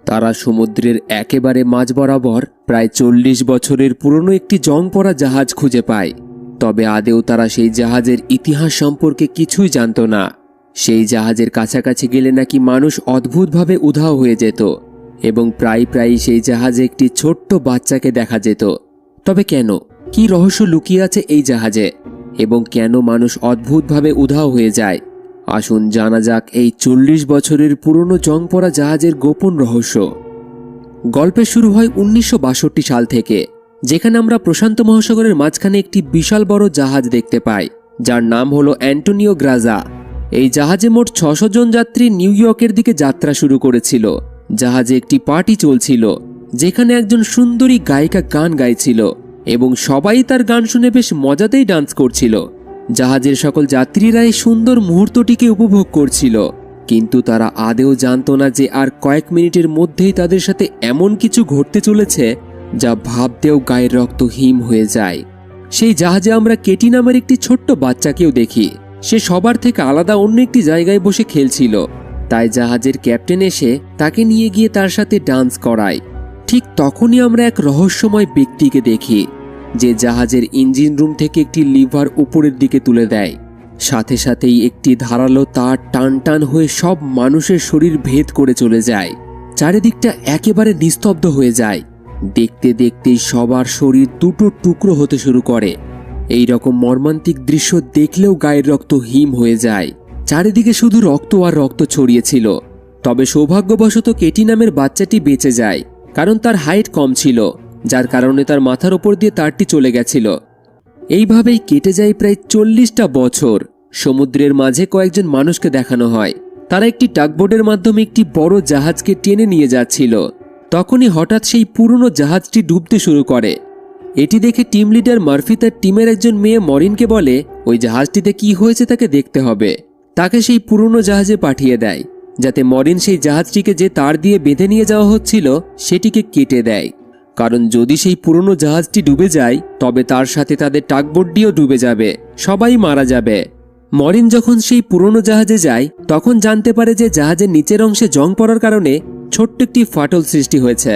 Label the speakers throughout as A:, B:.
A: তারা সমুদ্রের একেবারে মাঝ বরাবর প্রায় 40 বছরের পুরনো একটি জং পড়া জাহাজ খুঁজে পায়। তবে আদেও তারা সেই জাহাজের ইতিহাস সম্পর্কে কিছুই জানত না। সেই জাহাজের কাছাকাছি গেলে নাকি মানুষ অদ্ভুতভাবে উধাও হয়ে যেত এবং প্রায়ই সেই জাহাজে একটি ছোট্ট বাচ্চাকে দেখা যেত। তবে কেন, কি রহস্য লুকিয়ে আছে এই জাহাজে এবং কেন মানুষ অদ্ভুতভাবে উধাও হয়ে যায়? আসুন জানা যাক এই 40 বছরের পুরনো জং পড়া জাহাজের গোপন রহস্য। গল্পের শুরু হয় 1962 সাল থেকে, যেখানে আমরা প্রশান্ত মহাসাগরের মাঝখানে একটি বিশাল বড় জাহাজ দেখতে পাই, যার নাম হলো অ্যান্টোনিও গ্রাজা। এই জাহাজে মোট 600 জন যাত্রী নিউ ইয়র্কের দিকে যাত্রা শুরু করেছিল। জাহাজে একটি পার্টি চলছিল, যেখানে একজন সুন্দরী গায়িকা গান গাইছিল এবং সবাই তার গান শুনে বেশ মজাতেই ডান্স করছিল। জাহাজের সকল যাত্রীরা এই সুন্দর মুহূর্তটিকে উপভোগ করছিল, কিন্তু তারা আদেও জানত না যে আর কয়েক মিনিটের মধ্যেই তাদের সাথে এমন কিছু ঘটতে চলেছে যা ভাবতেও গায়ের রক্ত হিম হয়ে যায়। সেই জাহাজে আমরা কেটি নামের একটি ছোট্ট বাচ্চাকেও দেখি। সে সবার থেকে আলাদা অন্য একটি জায়গায় বসে খেলছিল, তাই জাহাজের ক্যাপ্টেন এসে তাকে নিয়ে গিয়ে তার সাথে ডান্স করায়। ঠিক তখনই আমরা এক রহস্যময় ব্যক্তিকে দেখি, যে জাহাজের ইঞ্জিন রুম থেকে একটি লিভার উপরের দিকে তুলে দেয়। সাথে সাথেই একটি ধারালো তার টান টান হয়ে সব মানুষের শরীর ভেদ করে চলে যায়। চারিদিকটা একেবারে নিস্তব্ধ হয়ে যায়। দেখতে দেখতেই সবার শরীর দুটো টুকরো হতে শুরু করে। এই রকম মর্মান্তিক দৃশ্য দেখলেও গায়ের রক্ত হিম হয়ে যায়। চারিদিকে শুধু রক্ত আর রক্ত ছড়িয়েছিল। তবে সৌভাগ্যবশত কেটি নামের বাচ্চাটি বেঁচে যায়, কারণ তার হাইট কম ছিল, যার কারণে তার মাথার ওপর দিয়ে তারটি চলে গেছিল। এইভাবেই কেটে যায় প্রায় 40টা বছর। সমুদ্রের মাঝে কয়েকজন মানুষকে দেখানো হয়, তারা একটি টাগবোটের মাধ্যমে একটি বড় জাহাজকে টেনে নিয়ে যাচ্ছিল। তখনই হঠাৎ সেই পুরনো জাহাজটি ডুবতে শুরু করে। এটি দেখে টিম লিডার মার্ফি তার টিমের একজন মেয়ে মরিনকে বলে ওই জাহাজটিতে কি হয়েছে তাকে দেখতে হবে। তাকে সেই পুরনো জাহাজে পাঠিয়ে দেয়, যাতে মরিন সেই জাহাজটিকে যে তার দিয়ে বেঁধে নিয়ে যাওয়া হচ্ছিল সেটিকে কেটে দেয়। কারণ যদি সেই পুরনো জাহাজটি ডুবে যায়, তবে তার সাথে তাদের টাগবোটটিও ডুবে যাবে, সবাই মারা যাবে। মরিন যখন সেই পুরনো জাহাজে যায়, তখন জানতে পারে যে জাহাজের নিচের অংশে জং পড়ার কারণে ছোট্ট একটি ফাটল সৃষ্টি হয়েছে,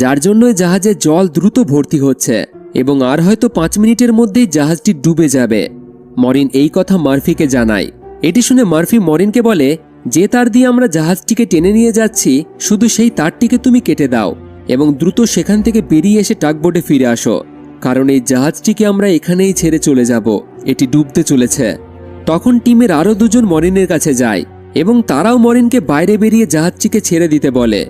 A: যার জন্য জাহাজে জল দ্রুত ভর্তি হচ্ছে এবং আর হয়তো 5 মিনিটের মধ্যেই জাহাজটি ডুবে যাবে। মরিন এই কথা মার্ফিকে জানায়। এটি শুনে মার্ফি মরিনকে বলে, যে তার দিয়ে আমরা জাহাজটিকে টেনে নিয়ে যাচ্ছি, শুধু সেই তারটিকে তুমি কেটে দাও এবং দ্রুত সেখান থেকে বেরিয়ে এসে টাগবোটে ফিরে আসো, কারণ এই জাহাজটিকে আমরা এখানেই ছেড়ে চলে যাব, এটি ডুবতে চলেছে। তখন টিমের আরও 2 জন মরিনের কাছে যায় এবং তারাও মরিনকে বাইরে বেরিয়ে জাহাজটিকে ছেড়ে দিতে বলে।